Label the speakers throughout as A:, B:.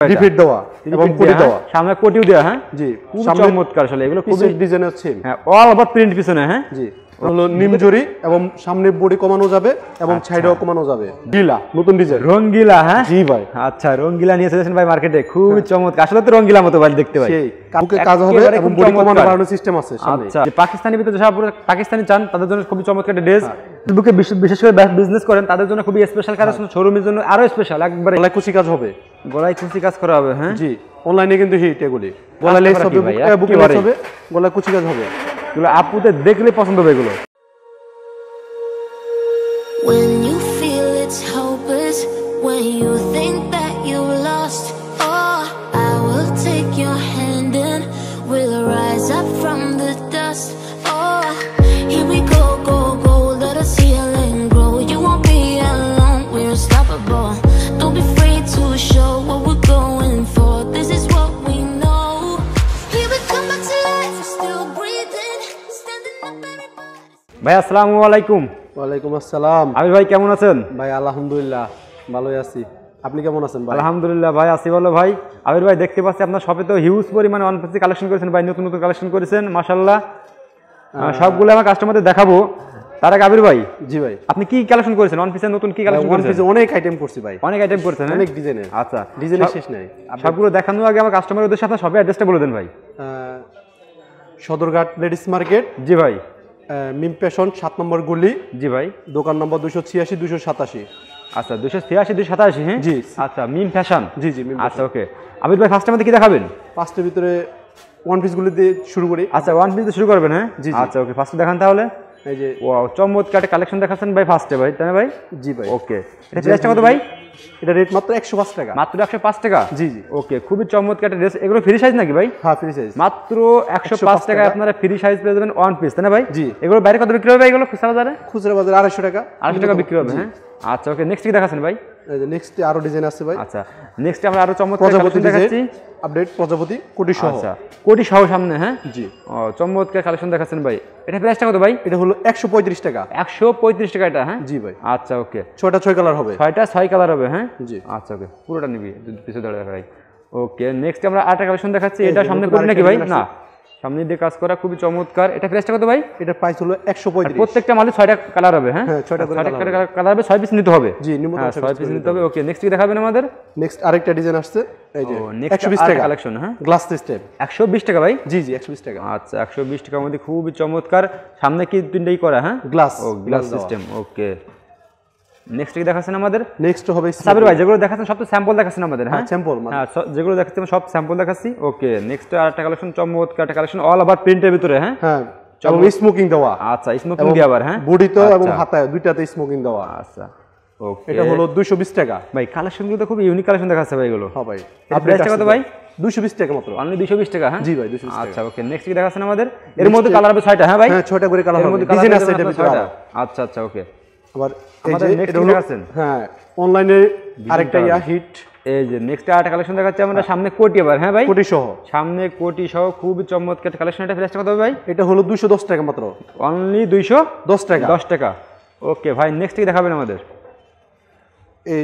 A: Repeat দেওয়া এবং কোটি দেওয়া,
B: সামনে কোটিও দেওয়া। হ্যাঁ
A: জি,
B: খুব চমৎকার আসলে এগুলো খুব
A: ডিজাইন আছে।
B: হ্যাঁ অল ওভার প্রিন্ট পিছনে। হ্যাঁ
A: জি, হলো নিমজরি এবং সামনে বডি কমানো যাবে এবং সাইডেও কমানো যাবে। গিলা নতুন ডিজাইন
B: রঙ্গিলা। হ্যাঁ
A: জি ভাই,
B: আচ্ছা রঙ্গিলা নিয়ে এসেছেন ভাই মার্কেটে, খুব চমৎকার আসলে তো রঙ্গিলা মতো ভাই দেখতে ভাই।
A: সেই কাউকে কাজ হবে এবং বডি কমানো বাড়ানোর সিস্টেম আছে সামনে।
B: আচ্ছা পাকিস্তানি ভিতরে যারা পুরো পাকিস্তানি চান তাদের জন্য খুব চমৎকার একটা ড্রেস, ফেসবুকে বিশেষ করে বিজনেস করেন তাদের জন্য খুবই স্পেশাল কাজ, শোরুমের জন্য আরো স্পেশাল একবারে
A: গলায় কুচি কাজ হবে,
B: গলায় কুচি কাজ করা হবে। হ্যাঁ
A: জি, অনলাইনে কিন্তু হিট এগুলি, গলায় লেস হবে, বুকে লেস হবে, গলায় কুচি কাজ হবে।
B: এগুলো আপুতে দেখলে পছন্দ হবে এগুলো।
C: When you feel it's hopeless, when you think that you lost, oh, I will take your hand and we'll rise up from the dust. Oh, here we go, go, go, let us heal and grow. You won't be alone, we're unstoppable. Don't be afraid to show what we're going for. This is what we know. Here we come back to life, we're still breathing, standing up everybody.
B: ভাই আসসালামু আলাইকুম।
A: ওয়ালাইকুম আসসালাম।
B: আবির ভাই কেমন আছেন?
A: ভাই আলহামদুলিল্লাহ ভালোই আছি, আপনি কেমন আছেন ভাই?
B: আলহামদুলিল্লাহ ভাই আছি ভালো ভাই। আবির ভাই দেখতে পাচ্ছি আপনার শপে তো হিউজ পরিমাণে ওয়ান পিস কালেকশন করেছেন ভাই, নতুন নতুন কালেকশন করেছেন মাশাআল্লাহ। সবগুলো আমার কাস্টমারদের দেখাবো, তার আগে আবির ভাই
A: জি ভাই
B: আপনি কি কালেকশন করেছেন ওয়ান পিসের? নতুন কি কালেকশন
A: ওয়ান
B: করেছেন?
A: পিসে অনেক আইটেম করছি ভাই,
B: অনেক আইটেম করেছেন,
A: অনেক ডিজাইনের।
B: আচ্ছা
A: ডিজাইনের শেষ নাই।
B: সবগুলো দেখানোর আগে আমার কাস্টমারের উদ্দেশ্যে আপনার শপের অ্যাড্রেসটা বলে দেন ভাই।
A: সদরঘাট লেডিস মার্কেট,
B: জি ভাই।
A: মিম ফ্যাশন 7 নম্বর গলি,
B: জি ভাই।
A: দোকান নম্বর 286 287।
B: আচ্ছা 286 287। হ্যাঁ
A: জি
B: আচ্ছা মিম ফ্যাশন।
A: জি জি মিম।
B: আচ্ছা ওকে আবির ভাই ফার্স্ট টাইমে কি দেখাবেন?
A: ফার্স্টের ভিতরে ওয়ান পিস গুলো দিয়ে শুরু করি।
B: আচ্ছা ওয়ান পিস দিয়ে শুরু করবেন। হ্যাঁ
A: জি
B: আচ্ছা ওকে ফার্স্টে দেখান তাহলে।
A: এই যে
B: ওয়াও চমৎকার একটা কালেকশন দেখাচ্ছেন ভাই ফার্স্টে ভাই, তাই না ভাই?
A: জি ভাই।
B: ওকে এটা প্রাইসটা কত ভাই?
A: এটা রেট মাত্র 105 টাকা।
B: মাত্র 105 টাকা?
A: জি জি।
B: ওকে খুবই চমৎকার একটা ড্রেস। এগুলো ফ্রি সাইজ নাকি ভাই?
A: হ্যাঁ ফ্রি সাইজ।
B: মাত্র 105 টাকায় আপনারা ফ্রি সাইজ পেয়ে যাবেন ওয়ান পিস, তাই না ভাই?
A: জি।
B: এগুলো বাইরে কত বিক্রি হবে ভাই? এগুলো খুচরা বাজারে?
A: খুচরা বাজারে 250 টাকা।
B: 250 টাকা বিক্রি হবে। হ্যাঁ আচ্ছা ওকে নেক্সট কি দেখাচ্ছেন ভাই?
A: এই যে নেক্সট আরো ডিজাইন আছে ভাই।
B: আচ্ছা নেক্সট আমরা আরো চমৎকার কালেকশন দেখাচ্ছি।
A: আপডেট প্রজাপতি কোটি সহ।
B: আচ্ছা কোটি সহ সামনে। হ্যাঁ
A: জি।
B: ও চমৎকার কালেকশন দেখাচ্ছেন ভাই। এটা প্রাইসটা কত ভাই?
A: এটা হলো 135 টাকা।
B: 135 টাকা এটা। হ্যাঁ
A: জি ভাই।
B: আচ্ছা ওকে
A: 6টা 6 কালার হবে।
B: 6টা 6 কালার হবে। হ্যাঁ
A: জি।
B: আচ্ছা ওকে পুরোটা নিবি পিছে দাঁড়া ভাই। ওকে নেক্সট আমরা আরেকটা কালেকশন দেখাচ্ছি। এটা সামনে কোটি নাকি ভাই? না সামনে দিয়ে কাজ করা খুবই চমৎকার। এটা প্রাইসটা কত ভাই?
A: এটা প্রাইস হলো 135।
B: প্রত্যেকটা মালে 6টা কালার হবে। হ্যাঁ
A: 6টা
B: কালার হবে, 6 পিস নিতে হবে।
A: জি নিম্ন
B: 6 পিস নিতে হবে। ওকে নেক্সট কি দেখাবেন আমাদের?
A: নেক্সট আরেকটা ডিজাইন আসছে এই যে
B: 120 টাকা কালেকশন। হ্যাঁ
A: গ্লাস সিস্টেম
B: 120 টাকা ভাই?
A: জি জি 120 টাকা।
B: আচ্ছা 120 টাকার মধ্যে খুবই চমৎকার। সামনে কি তিনটাই করা? হ্যাঁ
A: গ্লাস।
B: ও গ্লাস সিস্টেম। ওকে নেক্সট কি দেখাচ্ছেন আমাদের?
A: নেক্সট হবে
B: সাবির ভাই যেগুলো দেখাচ্ছেন সব তো স্যাম্পল দেখাচ্ছেন আমাদের। হ্যাঁ
A: স্যাম্পল
B: হ্যাঁ যেগুলো দেখাচ্ছেন সব স্যাম্পল দেখাচ্ছি। ওকে নেক্সট আরেকটা কালেকশন চমৎকার একটা কালেকশন অল ওভার প্রিন্টের ভিতরে। হ্যাঁ
A: হ্যাঁ এবং স্মোকিং দেওয়া।
B: আচ্ছা স্মোকিং দেওয়া আবার। হ্যাঁ
A: বডিতে এবং হাতায় দুইটাতে স্মোকিং দেওয়া।
B: আচ্ছা ওকে
A: এটা হলো 220 টাকা
B: ভাই। কালেকশনগুলো তো খুব ইউনিক কালেকশন দেখাচ্ছে ভাই এগুলো।
A: হ্যাঁ ভাই।
B: প্রাইসটা কত ভাই?
A: 220 টাকা মাত্র।
B: অনলি 220 টাকা। হ্যাঁ
A: জি ভাই 220 টাকা।
B: আচ্ছা ওকে নেক্সট কি দেখাচ্ছেন আমাদের? এর মধ্যে কালার হবে 6টা। হ্যাঁ ভাই
A: হ্যাঁ 6টা করে কালার হবে।
B: ডিজাইন আছে
A: এটা ভিতরে
B: 6টা। আচ্ছা আচ্ছা ওকে
A: আবার এই
B: আমাদের
A: যে
B: নেক্সট
A: এটা
B: দেখাচ্ছেন।
A: হ্যাঁ অনলাইনে আরেকটা হিট।
B: এই যে নেক্সট আরেকটা কালেকশন দেখাচ্ছি আমরা সামনে কোটি আবার। হ্যাঁ ভাই
A: কোটি সহ
B: সামনে কোটি সহ খুবই চমৎকার কালেকশন। এটা প্রাইসটা কত হবে ভাই?
A: এটা হলো 210 টাকা মাত্র।
B: অনলি 210
A: টাকা।
B: 10 টাকা। ওকে ভাই নেক্সট কি দেখাবেন আমাদের?
A: এই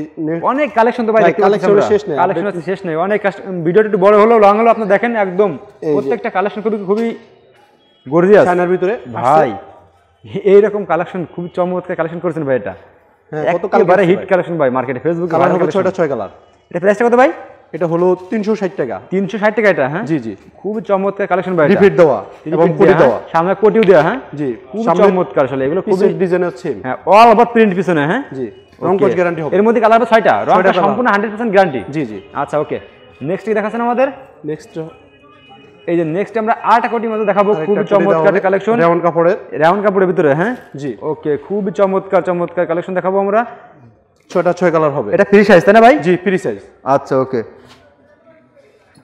B: অনেক কালেকশন তো ভাই
A: কালেকশন শেষ নেই।
B: কালেকশন আছে শেষ নেই। অনেক ভিডিওটা একটু বড় হলো লং হলো আপনি দেখেন একদম প্রত্যেকটা কালেকশন খুবই গর্জিয়াস।
A: চায়নার ভিতরে
B: ভাই এইরকম কালেকশন খুব চমৎকার কালেকশন করেছেন ভাই। এটা
A: হ্যাঁ কত
B: একেবারে হিট কালেকশন ভাই মার্কেটে ফেসবুকে।
A: কালার হবে 6টা 6 কালার।
B: এটা প্রাইসটা কত ভাই?
A: এটা হলো 360 টাকা।
B: 360 টাকা এটা। হ্যাঁ
A: জি জি
B: খুব চমৎকার কালেকশন ভাই।
A: রিপিট দেওয়া এবং কোটি দেওয়া,
B: সামনে কোটিও দেওয়া। হ্যাঁ
A: জি
B: খুব চমৎকার আসলে এগুলো খুব
A: ডিজাইন আছে।
B: হ্যাঁ অল ওভার প্রিন্ট পিছনে। হ্যাঁ
A: জি রং কোড গ্যারান্টি হবে।
B: এর মধ্যে কালার হবে 6টা, রংটা সম্পূর্ণ 100% গ্যারান্টি।
A: জি জি
B: আচ্ছা ওকে নেক্সট কি দেখাচ্ছেন আমাদের?
A: নেক্সট
B: এই যে নেক্সট আমরা 8টা কোটির মধ্যে দেখাবো খুব চমৎকার কালেকশন
A: রাউন্ড কাপড়ের।
B: রাউন্ড কাপড়ের ভিতরে। হ্যাঁ
A: জি
B: ওকে খুব চমৎকার চমৎকার কালেকশন দেখাবো আমরা।
A: 6টা 6 কালার হবে।
B: এটা ফ্রি সাইজ তাই না ভাই?
A: জি ফ্রি সাইজ।
B: আচ্ছা ওকে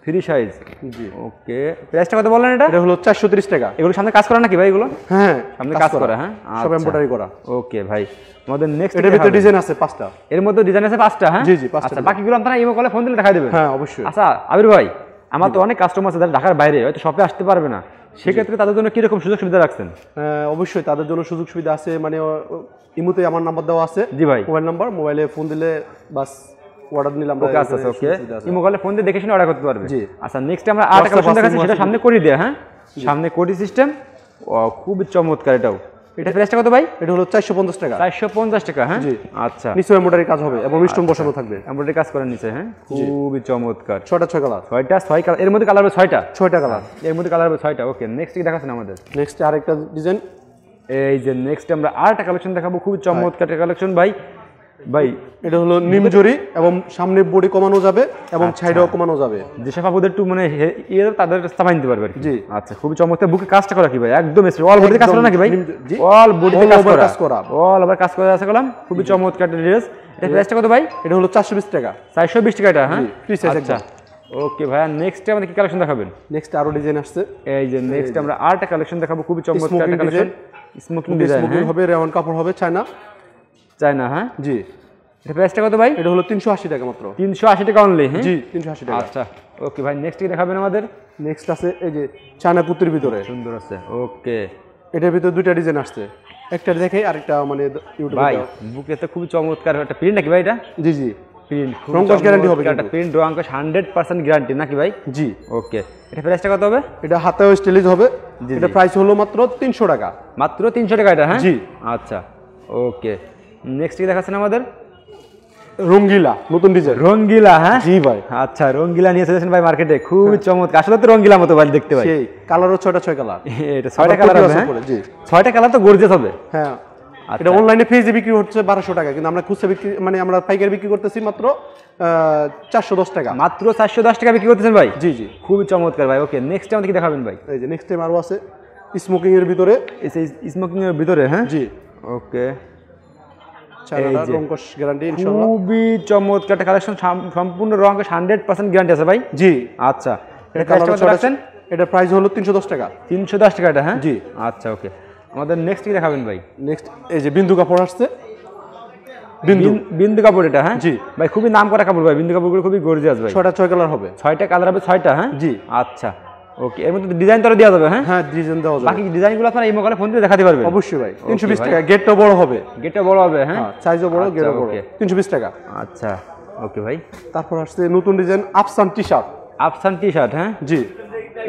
B: ফ্রি সাইজ।
A: জি
B: ওকে প্রাইসটা কত বললেন? এটা
A: হলো 430 টাকা।
B: এগুলো সামনে কাজ করা নাকি ভাই? এগুলো
A: হ্যাঁ
B: সামনে কাজ করা। হ্যাঁ
A: সব এমব্রয়ডারি করা।
B: ওকে ভাই আমাদের নেক্সট
A: এটার ভিতরে ডিজাইন আছে 5টা।
B: এর মধ্যে ডিজাইন আছে 5টা। হ্যাঁ
A: জি জি 5টা।
B: আচ্ছা বাকিগুলো আপনারা ইমো কলে ফোন দিলে দেখাই দেবেন।
A: হ্যাঁ অবশ্যই।
B: আচ্ছা আবির ভাই আমার তো অনেক কাস্টমার আছে যারা ঢাকার বাইরে হয়তো শপে আসতে পারবে না, সেক্ষেত্রে তাদের জন্য কি রকম সুযোগ সুবিধা রাখছেন?
A: অবশ্যই তাদের জন্য সুযোগ সুবিধা আছে। মানে ইমোতে আমার নাম্বার দেওয়া আছে।
B: জি ভাই
A: মোবাইল নাম্বার, মোবাইলে ফোন দিলে বাস অর্ডার নিলে আমরা
B: ওকে, আচ্ছা ওকে, ইমো কলে ফোন দিয়ে দেখে শুনে অর্ডার করতে পারবে।
A: জি।
B: আচ্ছা নেক্সট আমরা আরেকটা কালেকশন দেখাচ্ছি, সেটা সামনে কোডি দেয়া, হ্যাঁ সামনে কোডি সিস্টেম, খুব চমৎকার এটাও। এটা প্রাইসটা কত ভাই?
A: এটা হলো 450 টাকা।
B: 450 টাকা, হ্যাঁ
A: জি।
B: আচ্ছা,
A: নিচে এমব্রয়ডারি কাজ হবে এবং স্টোন বসানো থাকবে।
B: এমব্রয়ডারি কাজ করার নিচে, হ্যাঁ খুবই চমৎকার।
A: 6 কালার।
B: 6 কালার, এর মধ্যে কালার হবে 6টা।
A: 6টা কালার,
B: এর মধ্যে কালার হবে 6টা। ওকে, নেক্সট কি দেখাচ্ছেন আমাদের?
A: নেক্সট আরেকটা ডিজাইন।
B: এই যে নেক্সট আমরা আরেকটা কালেকশন দেখাবো, খুবই চমৎকার কালেকশন ভাই। ভাই
A: এটা হলো নিম জরি এবং সামনে বডি কমানো যাবে এবং সাইডেও কমানো যাবে।
B: যেসব আপুদের একটু মানে ইয়ে তাদের স্থাপন দিতে পারবে আর কি।
A: জি।
B: আচ্ছা, খুবই চমৎকার। বুকে কাজটা করা কি ভাই? একদম অল বডিতে কাজ করা নাকি ভাই?
A: জি।
B: অল বডিতে কাজ
A: কাজ করা।
B: অল ওভার কাজ করা আছে কলম, খুবই চমৎকার ড্রেস। এটা প্রাইসটা কত ভাই?
A: এটা হলো 420 টাকা।
B: 420 টাকা এটা, হ্যাঁ
A: ফ্রি সাইজ
B: আচ্ছা ওকে ভাইয়া, নেক্সট আমাদের কি কালেকশন দেখাবেন?
A: নেক্সট আরো ডিজাইন আসছে।
B: এই যে নেক্সট আমরা আরেকটা কালেকশন দেখাবো, খুবই চমৎকার একটা কালেকশন। স্মোকিং ডিজাইন
A: হবে, রেওয়ান কাপড় হবে, চায়না।
B: চায়না, হ্যাঁ
A: জি।
B: এটা প্রাইসটা কত ভাই?
A: এটা হলো 380 টাকা মাত্র।
B: 380 টাকা অনলি, হ্যাঁ
A: জি 380 টাকা।
B: আচ্ছা ওকে ভাই, নেক্সট কি দেখাবেন আমাদের?
A: নেক্সট আছে এই যে চায়না কুর্তির ভিতরে,
B: সুন্দর আছে। ওকে,
A: এটার ভিতরে দুইটা ডিজাইন আসছে, একটা দেখাই আরেকটা মানে ইউটিউবে
B: ভাই বুকে তো খুবই চমৎকার একটা প্রিন্ট নাকি ভাই? এটা
A: জি জি
B: প্রিন্ট
A: রংকশ গ্যারান্টি হবে
B: একটা প্রিন্ট রংকশ 100% গ্যারান্টি নাকি ভাই?
A: জি।
B: ওকে, এটা প্রাইসটা কত হবে?
A: এটা হাতেও স্টাইলিশ হবে। এটা প্রাইস হলো মাত্র 300 টাকা।
B: মাত্র 300 টাকা এটা, হ্যাঁ
A: জি।
B: আচ্ছা ওকে, নেক্সট কি দেখাচ্ছেন আমাদের?
A: রঙ্গিলা নতুন ডিজাইন।
B: রঙ্গিলা, হ্যাঁ
A: জি ভাই।
B: আচ্ছা, রঙ্গিলা নিয়ে এসেছেন ভাই মার্কেটে, খুবই চমৎকার। আসলে তো রঙ্গিলা মতো ভাই দেখতে ভাই।
A: সেই কালারও 6টা কালার।
B: এটা 6টা কালার আছে, হ্যাঁ
A: জি
B: 6টা কালার তো গর্জিয়াস হবে।
A: হ্যাঁ, এটা অনলাইনে পেজে বিক্রি হচ্ছে 1200 টাকা, কিন্তু আমরা খুচরা বিক্রি মানে আমরা পাইকারি বিক্রি করতেছি মাত্র 410 টাকা।
B: মাত্র 410 টাকা বিক্রি করতেছেন ভাই?
A: জি জি,
B: খুবই চমৎকার ভাই। ওকে, নেক্সট আমাদের কি দেখাবেন ভাই?
A: এই যে নেক্সট টাইম আরো আছে স্মোকিং এর ভিতরে।
B: স্মোকিং এর ভিতরে, হ্যাঁ
A: জি।
B: ওকে,
A: চায়না রংকশ গ্যারান্টি ইনশাআল্লাহ।
B: খুবই চমৎকার একটা কালেকশন, সম্পূর্ণ রংকশ 100% গ্যারান্টি আছে ভাই।
A: জি।
B: আচ্ছা, এটা প্রাইসটা কত রাখছেন?
A: এটা প্রাইস হলো 310 টাকা।
B: 310 টাকা এটা, হ্যাঁ
A: জি।
B: আচ্ছা ওকে, আমাদের নেক্সট কি দেখাবেন ভাই?
A: নেক্সট এই যে বিন্দু কাপড় আসছে।
B: বিন্দু কাপড় এটা, হ্যাঁ
A: জি
B: ভাই, খুবই নাম করা কাপড় ভাই। বিন্দু কাপড়গুলো খুবই গর্জিয়াস ভাই।
A: 6টা 6 কালার হবে।
B: 6টা কালার হবে, 6টা, হ্যাঁ
A: জি।
B: আচ্ছা ওকে, এর মধ্যে ডিজাইন তো দেওয়া যাবে, হ্যাঁ
A: হ্যাঁ ডিজাইন দেওয়া যাবে।
B: বাকি ডিজাইনগুলো আপনারা এই মোবাইলে ফোন দিয়ে দেখাতে পারবেন।
A: অবশ্যই ভাই। 320 টাকা। গেটটা বড় হবে।
B: গেটটা বড় হবে, হ্যাঁ
A: সাইজও বড়, গেটও বড়।
B: ওকে।
A: 320 টাকা।
B: আচ্ছা ওকে ভাই,
A: তারপর আসছে নতুন ডিজাইন আফসান টি-শার্ট।
B: আফসান টি-শার্ট, হ্যাঁ
A: জি।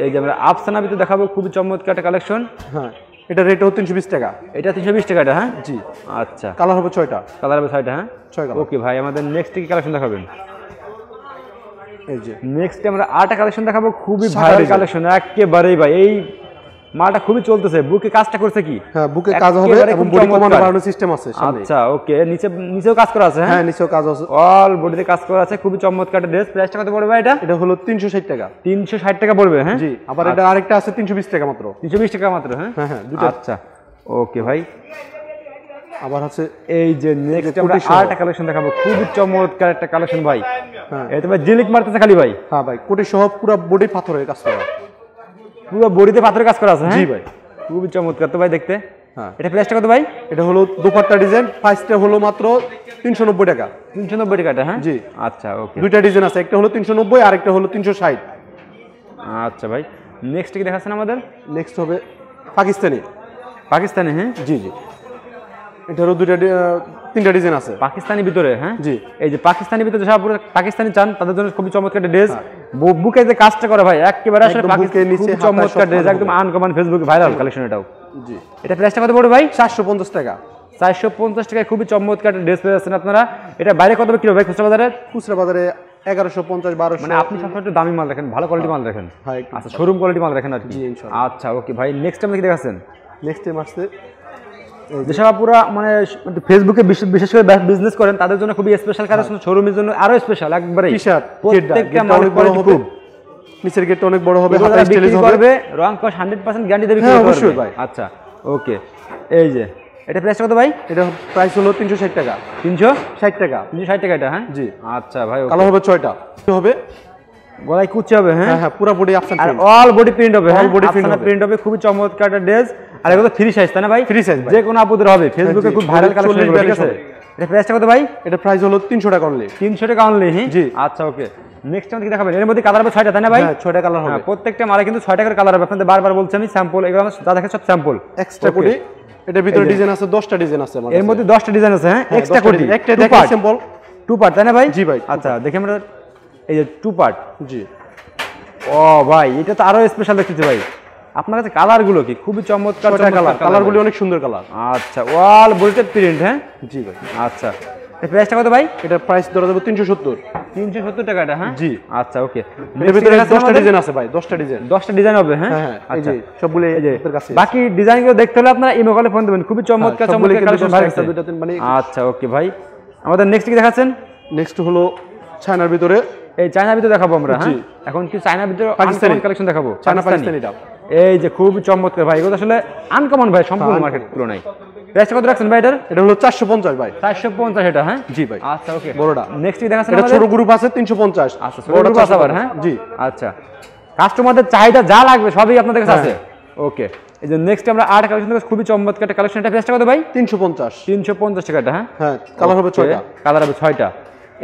B: এই যে আমরা আফসানা ভিতরে দেখাবো, খুবই চমৎকার একটা কালেকশন।
A: হ্যাঁ, এটা রেট হলো 320 টাকা।
B: এটা 320 টাকা এটা, হ্যাঁ
A: জি।
B: আচ্ছা,
A: কালার হবে 6টা।
B: কালার হবে 6টা, হ্যাঁ
A: 6 কালার।
B: ওকে ভাই, আমাদের নেক্সট কি কালেকশন দেখাবেন?
A: এই যে
B: নেক্সট আমরা আরেকটা কালেকশন দেখাবো, খুবই
A: সাদা
B: ভাইরাল
A: ডিজাইন।
B: কালেকশন একেবারেই ভাই। এই মালটা খুবই চলতেছে, বুকে কাজটা করছে কি?
A: হ্যাঁ, বুকে কাজ হবে
B: একেবারে
A: এবং
B: খুব
A: বডি কমানো
B: চমৎকার।
A: বাড়ানোর সিস্টেম আছে সামনে।
B: আচ্ছা ওকে, নিচেও কাজ করা আছে,
A: হ্যাঁ নিচেও কাজ আছে।
B: অল বডিতে কাজ করা আছে, খুবই চমৎকার ড্রেস। প্রাইসটা কত পড়বে এটা?
A: এটা হলো 360 টাকা।
B: 360 টাকা পড়বে, হ্যাঁ
A: জি। আবার এটা আরেকটা আছে 320 টাকা মাত্র।
B: 320 টাকা মাত্র, হ্যাঁ
A: হ্যাঁ হ্যাঁ, দুটো।
B: আচ্ছা ওকে ভাই,
A: আবার আছে
B: এই যে নেক্সট আমরা
A: কোটি সহ।
B: আরেকটা কালেকশন দেখাবো, খুবই চমৎকার একটা কালেকশন ভাই।
A: হ্যাঁ।
B: এটা ভাই জিলিক মারতেছে খালি ভাই,
A: হ্যাঁ ভাই, কোটি সহ পুরো বডি পাথরের কাজ করা।
B: পুরো বডিতে পাথরের কাজ করা আছে, হ্যাঁ
A: জি ভাই।
B: খুবই চমৎকার তো ভাই দেখতে।
A: হ্যাঁ।
B: এটা প্রাইসটা কত ভাই?
A: এটা হলো দুপাট্টা ডিজাইন, প্রাইসটা হলো মাত্র 390 টাকা।
B: 390 টাকা, হ্যাঁ
A: জি।
B: আচ্ছা ওকে,
A: দুইটা ডিজাইন আছে, একটা হলো 390 আর একটা হলো 360।
B: আচ্ছা ভাই, নেক্সট কি দেখাচ্ছেন আমাদের?
A: নেক্সট হবে পাকিস্তানি।
B: পাকিস্তানি, হ্যাঁ
A: জি জি, এটারও তিনটা ডিজাইন আছে
B: পাকিস্তানি ভিতরে, হ্যাঁ
A: জি।
B: এই যে পাকিস্তানি ভিতরে যারা পুরো পাকিস্তানি চান তাদের জন্য খুবই চমৎকার একটা ড্রেস। বুকে যে কাজটা করে ভাই একেবারে আসলে
A: একদম বুকের নিচে
B: খুব
A: হাতায়
B: চমৎকার
A: সব
B: ড্রেস,
A: কাজ
B: একদম
A: হবে।
B: আনকমন, ফেসবুকে ভাইরাল কালেকশন এটাও।
A: জি।
B: এটা প্রাইসটা কত পড়বে ভাই?
A: 450 টাকা।
B: 450 টাকায় খুবই চমৎকার একটা ড্রেস পেয়ে যাচ্ছেন আপনারা। এটা বাইরে কত বিক্রি হবে ভাই খুচরা বাজারে?
A: খুচরা বাজারে 1150 1200।
B: মানে আপনি সবসময় একটু দামি মাল রাখেন, ভালো কোয়ালিটি মাল রাখেন।
A: হ্যাঁ একটু।
B: আচ্ছা, শোরুম কোয়ালিটি মাল রাখেন আর কি।
A: জি, ইনশাআল্লাহ।
B: আচ্ছা ওকে ভাই, নেক্সট টাইম কি দেখাচ্ছেন?
A: নেক্সট টাইম আসছে
B: যেসব পুরা মানে ফেসবুকে বিশেষ করে বিজনেস করেন তাদের জন্য খুবই স্পেশাল কালেকশন, শোরুমের জন্য আরো স্পেশাল একবারে।
A: টি-শার্ট,
B: প্রত্যেকটা
A: গেটটা
B: মাল
A: অনেক বড়
B: কোয়ালিটি
A: হবে,
B: খুব
A: নিচের গেটটা অনেক বড় হবে,
B: এগুলো
A: হাতে
B: যারা
A: স্টাইলিশ
B: বিক্রি
A: হবে।
B: করবে রং কস 100% গ্যারান্টি দেবে বিক্রি
A: হ্যাঁ,
B: করবে।
A: অবশ্যই ভাই।
B: আচ্ছা ওকে, এই যে এটা প্রাইস কত ভাই?
A: এটা প্রাইস হলো 360 টাকা।
B: 360
A: টাকা।
B: 360 টাকা এটা, হ্যাঁ
A: জি।
B: আচ্ছা ভাই,
A: কালার হবে 6টা। হবে
B: গলায় কুচি হবে, হ্যাঁ
A: হ্যাঁ হ্যাঁ, পুরো বডি আফসান
B: আর
A: প্রিন্ট।
B: অল বডি প্রিন্ট হবে, হ্যাঁ
A: All body print হবে।
B: প্রিন্ট হবে, খুবই চমৎকার একটা ড্রেস। আর এগুলো ফ্রি সাইজ তাই না ভাই?
A: Free size ভাই।
B: যে কোনো আপুদের হবে, ফেসবুকে
A: জি,
B: খুব ভাইরাল
A: 40
B: কালেকশন এগুলো, ঠিক আছে?
A: হবে।
B: এটা প্রাইসটা কত ভাই?
A: এটা প্রাইস হলো 300 টাকা অনলি।
B: 300 টাকা অনলি, হ্যাঁ
A: জি।
B: আচ্ছা ওকে, নেক্সট টাইম কি দেখাবেন? এর মধ্যে কালার হবে 6টা তাই না ভাই?
A: হ্যাঁ 6টা কালার হবে।
B: হ্যাঁ, প্রত্যেকটা মালে কিন্তু 6টা করে কালার হবে। আপনাদের বারবার বলছি আমি, স্যাম্পল এগুলো যা দেখে সব স্যাম্পল।
A: এক্সট্রা কোটি এটার ভিতরে ডিজাইন আছে, 10টা ডিজাইন আছে আমাদের
B: এর মধ্যে 10টা ডিজাইন আছে, হ্যাঁ
A: হ্যাঁ,
B: এক্সট্রা
A: 10টা
B: কোটি
A: ডিজাইন। একটা দেখেন স্যাম্পল,
B: টু পার্ট তাই না ভাই?
A: জি ভাই,
B: আচ্ছা দেখি আমরা, এই যে টু পার্ট।
A: জি।
B: ও ভাই এটা তো আরো স্পেশাল দেখতেছি ভাই, আপনার কাছে কালার গুলো কি খুবই চমৎকার
A: কালার, কালারগুলি অনেক সুন্দর কালার।
B: আচ্ছা ওয়াল বুলেটেড প্রিন্ট, হ্যাঁ
A: জি ভাই।
B: আচ্ছা এই প্রাইসটা কত ভাই?
A: এটা প্রাইস ধরা যাবে 370।
B: 370 টাকা এটা, হ্যাঁ
A: জি।
B: আচ্ছা ওকে।
A: এর ভিতরে 10টা ডিজাইন আছে ভাই, 10টা ডিজাইন।
B: 10টা ডিজাইন হবে, হ্যাঁ
A: হ্যাঁ হ্যাঁ, এই
B: আচ্ছা
A: যে সবগুলো
B: এই যে
A: আপনাদের কাছে।
B: বাকি ডিজাইনগুলো দেখতে হলে আপনারা ইমো কলে ফোন দেবেন, খুবই চমৎকার
A: সবগুলো
B: চমৎকার
A: কিন্তু
B: কালেকশন
A: 10টা,
B: ভাই।
A: একটা, দুইটা, তিন, মানে
B: আচ্ছা ওকে ভাই, আমাদের নেক্সট কি দেখাচ্ছেন?
A: নেক্সট হলো চায়নার ভিতরে।
B: এই চায়না ভিতরে দেখাবো আমরা, হ্যাঁ
A: জি।
B: এখন কি চায়না ভিতরে
A: পাকিস্তানি
B: কালেকশন দেখাবো?
A: চায়না পাকিস্তানিটা।
B: এই যে খুব চমৎকার ভাই, এগুলো আসলে আনকমন ভাই সম্পূর্ণ মার্কেট তুলনায়। প্রাইসটা কত রাখছেন ভাই এটার?
A: এটা হলো 450 ভাই।
B: 450 এটা, হ্যাঁ
A: জি ভাই।
B: আচ্ছা ওকে।
A: বড়টা।
B: নেক্সট কি দেখাচ্ছেন
A: এটা
B: আমাদের?
A: ছোট গ্রুপ আছে 350।
B: আচ্ছা ছোট গ্রুপ আছে আবার, হ্যাঁ
A: জি।
B: আচ্ছা কাস্টমারদের চাহিদা যা লাগবে সবই আপনাদের কাছে আছে। ওকে এই যে নেক্সট আমরা আর্ট কালেকশন দেখব, খুবই চমৎকার একটা কালেকশন। এটা প্রাইসটা কত ভাই?
A: 350।
B: 350 টাকা এটা, হ্যাঁ
A: হ্যাঁ, কালার হবে 6টা।
B: কালার হবে 6টা।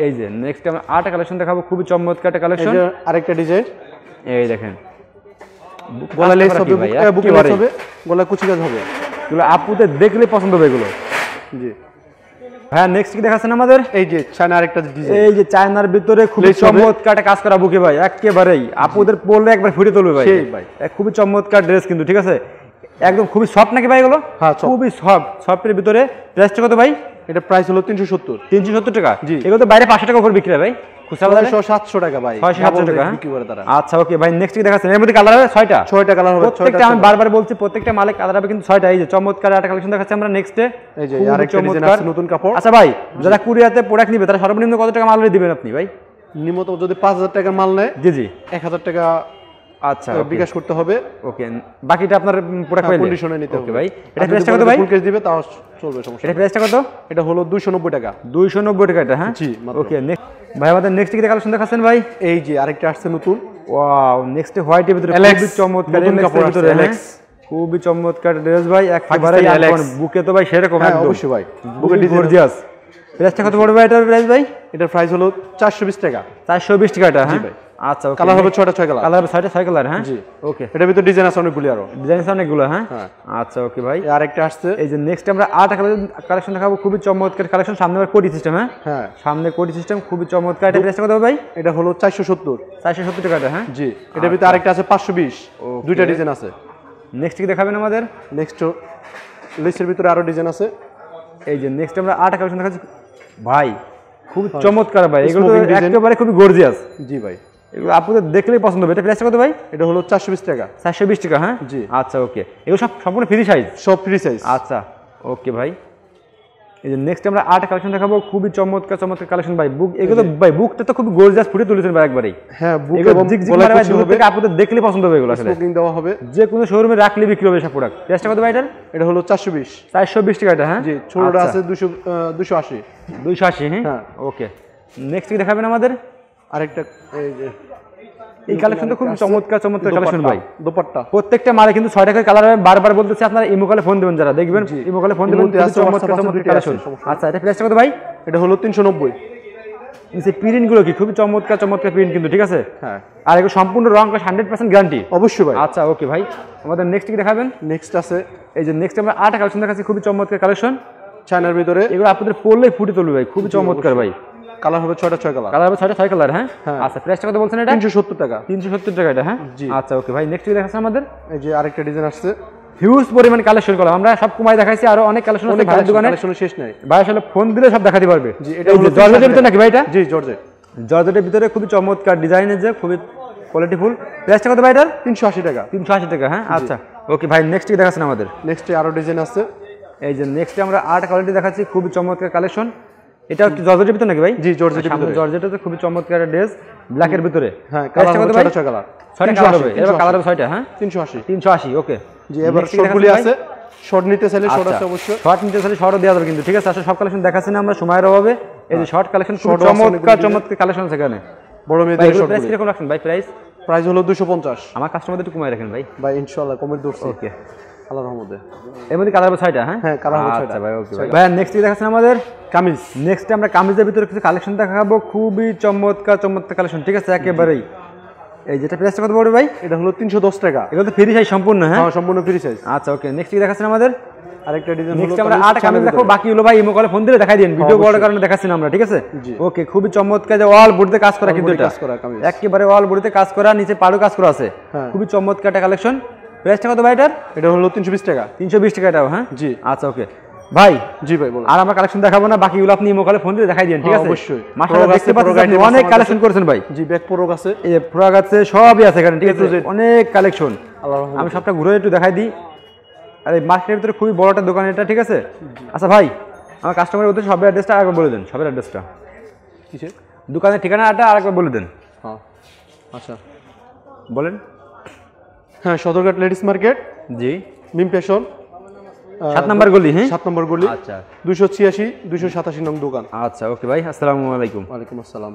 B: এই যে নেক্সট আমরা আর্ট কালেকশন দেখাবো, খুবই চমৎকার একটা
A: এই
B: কালেকশন।
A: যে আরেকটা ডিজাইন।
B: এই দেখেন
A: গলা লেস হবে, বুকে লেস হবে, গলা কুচি কাজ হবে।
B: এগুলো আপুদের দেখলে পছন্দ হবে এগুলো।
A: জি।
B: হ্যাঁ নেক্সট কি দেখাচ্ছেন আমাদের?
A: এই যে চায়না আরেকটা ডিজাইন।
B: এই যে চায়নার ভিতরে খুবই
A: Lace হবে।
B: চমৎকার একটা কাজ করা বুকে ভাই, একেবারেই আপুদের পরলে একবার ফুটে তুলবে ভাই।
A: সেই ভাই।
B: খুবই চমৎকার ড্রেস কিন্তু, ঠিক আছে একদম খুবই সফট নাকি ভাই এগুলো?
A: হ্যাঁ, soft।
B: খুবই সফট, সফটের ভিতরে। প্রাইসটা কত ভাই?
A: এটা প্রাইস হলো 370।
B: 370 টাকা।
A: জি।
B: এগুলো তো বাইরে 500 টাকা উপর বিক্রি হয় ভাই, খুচরা বাজারে
A: 700 টাকা ভাই।
B: 600-700 টাকা, হ্যাঁ?
A: বিক্রি করে তারা।
B: আচ্ছা ওকে ভাই, নেক্সট কি দেখাচ্ছেন? এর মধ্যে কালার হবে 6টা।
A: 6টা কালার হবে, 6টা।
B: প্রত্যেকটা আমি বারবার বলছি, প্রত্যেকটা মালে কালার হবে কিন্তু 6টা। এই যে চমৎকার একটা কালেকশন দেখাচ্ছি আমরা নেক্সটে।
A: এই যে আরেকটা ডিজাইন আছে, নতুন কাপড়।
B: আচ্ছা ভাই যারা কুরিয়াতে প্রোডাক্ট নিবে তারা সর্বনিম্ন কত টাকা মাল দিবেন আপনি ভাই?
A: নিম্নত যদি 5000 টাকার মাল নেয়,
B: জি জি
A: 1000 টাকা
B: আচ্ছা
A: বিকাশ করতে হবে।
B: ওকে বাকিটা আপনার প্রোডাক্ট পাইলে
A: কন্ডিশনে নিতে হবে।
B: ওকে ভাই, এটা
A: এটা
B: প্রাইসটা কত ভাই?
A: ফুল কেস দিবে তাও চলবে, সমস্যা।
B: এটা প্রাইসটা কত?
A: এটা হলো 290 টাকা।
B: 290 টাকা এটা, হ্যাঁ
A: জি, মাত্র।
B: ওকে নেক্সট ভাই আমাদের নেক্সট কি কালেকশন দেখাচ্ছেন ভাই?
A: এই যে আরেকটা আসছে নতুন।
B: ওয়াও নেক্সট হোয়াইটের ভিতরে
A: Alex,
B: খুবই চমৎকার
A: নতুন
B: Alex
A: কাপড়
B: এর ভিতরে,
A: আসছে,
B: হ্যাঁ?
A: Alex।
B: খুবই চমৎকার ড্রেস ভাই, একেবারে
A: পাকিস্তানি Alex।
B: বুকে তো ভাই সেরকম
A: হ্যাঁ,
B: একদম
A: অবশ্যই ভাই।
B: বুকে
A: বুকের ডিজাইন।
B: গর্জিয়াস। প্রাইসটা কত পড়বে ভাই এটার প্রাইস ভাই?
A: এটার প্রাইস হলো 420 টাকা।
B: 420 টাকা এটা, হ্যাঁ
A: ভাই।
B: আচ্ছা ওকে।
A: কালার হবে 6টা, 6 কালার।
B: কালার হবে 6 কালার, হ্যাঁ
A: জি।
B: ওকে।
A: এটার ভিতরে ডিজাইন আছে অনেকগুলি আরো।
B: ডিজাইন আছে অনেকগুলো, হ্যাঁ
A: হ্যাঁ।
B: আচ্ছা ওকে ভাই।
A: এই আরেকটা আসছে।
B: এই যে নেক্সট আমরা আরেকটা কালেকশন দেখাবো, খুবই চমৎকার কালেকশন। সামনে আবার কোডি সিস্টেম, হ্যাঁ
A: হ্যাঁ,
B: সামনে কোডি সিস্টেম, খুবই চমৎকার। এটা প্রাইসটা কত হবে ভাই?
A: এটা হলো 470।
B: 470 টাকা এটা, হ্যাঁ
A: জি। এটার ভিতরে আরেকটা আছে 520।
B: Okay.
A: দুইটা ডিজাইন আছে।
B: নেক্সট কি দেখাবেন আমাদের?
A: নেক্সট লিস্টের ভিতরে আরো ডিজাইন আছে।
B: এই যে নেক্সট আমরা আরেকটা কালেকশন দেখাচ্ছি ভাই, খুব চমৎকার ভাই, এগুলো তো
A: Smoking design।
B: একেবারে খুবই গর্জিয়াস।
A: জি ভাই।
B: এগুলো আপনাদের দেখলেই পছন্দ হবে। এটা প্রাইসটা কত ভাই?
A: এটা হলো 420 টাকা।
B: 420 টাকা, হ্যাঁ
A: জি।
B: আচ্ছা ওকে। এগুলো সব সম্পূর্ণ ফ্রি সাইজ?
A: সব ফ্রি সাইজ।
B: আচ্ছা ওকে ভাই। এই যে নেক্সট আমরা আর্ট কালেকশন দেখাবো, খুবই চমৎকার চমৎকার কালেকশন ভাই। বুক এগুলো ভাই, বুকটা তো খুব গর্জিয়াস ফুটে তুলেছেন ভাই একবারেই।
A: হ্যাঁ, বুক
B: এগুলো
A: এবং
B: জিগজিগ
A: গলায়
B: মারা ভাই,
A: কুচি
B: দূর
A: হবে,
B: থেকে আপনাদের দেখলে পছন্দ হবে এগুলো আসলে।
A: স্মোকিং দেওয়া হবে।
B: যে কোনো শোরুমে রাখলে বিক্রি হবে সব প্রোডাক্ট। প্রাইসটা কত ভাই এটার?
A: এটা হলো 420।
B: 420 টাকা এটা, হ্যাঁ
A: জি। ছোটটা আছে 280।
B: 280, হ্যাঁ ওকে। নেক্সট কি দেখাবেন আমাদের?
A: আরেকটা এই যে
B: এই কালেকশন তো খুব চমৎকার চমৎকার কালেকশন ভাই।
A: দোপাট্টা।
B: প্রত্যেকটা মালে কিন্তু 6 টাকা কালার হবে। বারবার বলতেছি আপনারা ইমো কলে ফোন দিবেন, যারা দেখবেন ইমো কলে ফোন দিবেন।
A: ইমোতে আছে,
B: চমৎকার
A: WhatsApp আছে,
B: চমৎকার
A: দুইটাই
B: কালেকশন।
A: আছে, সমস্যা
B: আচ্ছা এটা প্রাইসটা কত ভাই?
A: এটা হলো 390।
B: নিচে প্রিন্ট গুলো কি খুবই চমৎকার চমৎকার প্রিন্ট কিন্তু, ঠিক আছে?
A: হ্যাঁ।
B: আর এগুলো সম্পূর্ণ রং 100% গ্যারান্টি।
A: অবশ্যই ভাই।
B: আচ্ছা ওকে ভাই, আমাদের নেক্সট কি দেখাবেন?
A: নেক্সট আছে
B: এই যে নেক্সট আমরা 8 কালেকশন দেখাচ্ছি, খুবই চমৎকার কালেকশন।
A: চায়নার ভিতরে।
B: এগুলো আপনাদের পরলেই ফুটে তুলবে ভাই, খুবই চমৎকার ভাই।
A: কালার হবে 6টা, 6 কালার।
B: কালার হবে 6 কালার, হ্যাঁ
A: হ্যাঁ।
B: আচ্ছা প্রাইসটা কত বলছেন এটা?
A: 370 টাকা।
B: 370 টাকা এটা, হ্যাঁ
A: জি।
B: আচ্ছা ওকে ভাই। নেক্সট কি দেখাচ্ছেন আমাদের?
A: এই যে আরেকটা ডিজাইন আসছে।
B: হিউজ পরিমাণ কালেকশন করলাম আমরা, সব কমাই দেখাইছি, আরো অনেক কালেকশন আছে ভাইয়ের দোকানে।
A: কালেকশনের শেষ নাই
B: ভাই আসলে ফোন দিলে সব দেখাতে পারবে।
A: জি। এটা
B: এই
A: হলো
B: যে জর্জেটের ভিতরে নাকি ভাই এটা?
A: জি, জর্জেট।
B: জর্জেটের ভিতরে খুবই চমৎকার ডিজাইনের, যে খুবই কোয়ালিটিফুল। প্রাইসটা কত ভাই এটার?
A: 380 টাকা।
B: 380 টাকা, হ্যাঁ আচ্ছা ওকে ভাই। নেক্সট কি দেখাচ্ছেন আমাদের?
A: নেক্সটে আরো ডিজাইন আছে।
B: এই যে নেক্সট আমরা আর্ট কোয়ালিটি দেখাচ্ছি, খুবই চমৎকার কালেকশন। এটা কি জর্জেটের ভিতরে নাকি ভাই?
A: জি, জর্জেটের ভিতরে।
B: জর্জেটের তো খুবই চমৎকার ড্রেস, ব্ল্যাকের ভিতরে।
A: হ্যাঁ,
B: প্রাইসটা
A: কালার
B: কত
A: হবে
B: ভাই?
A: 6টা, 6 কালার।
B: 6টা কালার হবে, এবার কালার হবে 6টা, হ্যাঁ
A: 380।
B: 380 ওকে।
A: জি। এবার
B: Next কি
A: শর্টগুলি
B: দেখাচ্ছেন
A: আছে। শর্ট নিতে চাইলে শর্ট
B: আচ্ছা,
A: আছে অবশ্যই।
B: শর্ট নিতে চাইলে শর্টও দেওয়া যাবে কিন্তু, ঠিক আছে? আসলে সব কালেকশন দেখাচ্ছি না আমরা সময়ের অভাবে। এই যে শর্ট কালেকশন, খুব
A: Short আছে
B: চমৎকার
A: অনেকগুলো
B: চমৎকার কালেকশন সেখানে।
A: বড়
B: ভাই
A: মেয়েদের
B: এগুলো প্রাইস
A: শর্টগুলি।
B: কিরকম রাখছেন ভাই? প্রাইস
A: প্রাইস হলো 250।
B: আমার কাস্টমারদের একটু কমাই রাখেন ভাই।
A: ভাই ইনশাআল্লাহ কমের দূরছি।
B: ওকে।
A: আল্লাহর রহমতে।
B: এর মধ্যে কালার হবে 6টা, হ্যাঁ
A: হ্যাঁ, কালার হবে 6টা।
B: আচ্ছা ভাই ওকে ভাই। ভাই নেক্সট কি দেখাচ্ছেন আমাদের?
A: কামিজ।
B: নেক্সট আমরা কামিজের ভিতরে কিছু কালেকশন দেখাবো, খুবই চমৎকার চমৎকার কালেকশন, ঠিক আছে? একেবারেই। এই যেটা প্রাইসটা কত পড়বে ভাই?
A: এটা হলো 310 টাকা।
B: এগুলো তো ফ্রি সাইজ সম্পূর্ণ, হ্যাঁ
A: হ্যাঁ, সম্পূর্ণ ফ্রি সাইজ।
B: আচ্ছা ওকে। নেক্সট কি দেখাচ্ছেন আমাদের?
A: আরেকটা ডিজাইন হলো
B: নেক্সট আমরা আট কামিজ দেখো, বাকি হলো ভাই ইমো কলে ফোন দিলে দেখাই দিন, ভিডিও করার কারণে দেখাচ্ছি না আমরা, ঠিক আছে? ওকে, খুবই চমৎকার, যে অল বডিতে কাজ করা, কিন্তু এটা
A: কাজ করা কামিজ,
B: একেবারে অল বডিতে কাজ করা, নিচে পাড়ও কাজ করা আছে, খুবই চমৎকার একটা কালেকশন। প্রাইসটা কত ভাই এটার?
A: এটা হলো 320 টাকা।
B: 320 টাকা এটাও, হ্যাঁ
A: জি।
B: আচ্ছা ওকে ভাই,
A: জি ভাই বলুন।
B: আর আমরা কালেকশন দেখাবো না, বাকিগুলো আপনি ইমো কলে ফোন দিয়ে দেখাই দিন, ঠিক আছে?
A: অবশ্যই।
B: মাশাআল্লাহ দেখতে পাচ্ছেন আপনি অনেক কালেকশন করেছেন ভাই।
A: জি, ব্যাক প্রোগ আছে,
B: এই যে ফ্রক আছে, সবই আছে এখানে, ঠিক আছে? অনেক কালেকশন, আমি সবটা ঘুরে একটু দেখাই দিই। আর এই মার্কেটের ভিতরে খুবই বড় একটা দোকান এটা, ঠিক আছে? আচ্ছা ভাই, আমার কাস্টমারের উদ্দেশ্যে সবের অ্যাড্রেসটা আরেকবার বলে দেন, সবের অ্যাড্রেসটা,
A: কিসে?
B: দোকানের ঠিকানাটা আরেকবার বলে দেন।
A: হ্যাঁ আচ্ছা
B: বলেন।
A: হ্যাঁ, সদরঘাট লেডিস মার্কেট,
B: জি,
A: মিম ফ্যাশন,
B: 7 নম্বর গলি, হ্যাঁ
A: 7 নম্বর গলি,
B: আচ্ছা
A: 286 287 নং দোকান।
B: আচ্ছা ওকে ভাই, আসসালামু আলাইকুম।
A: ওয়ালাইকুম আসসালাম।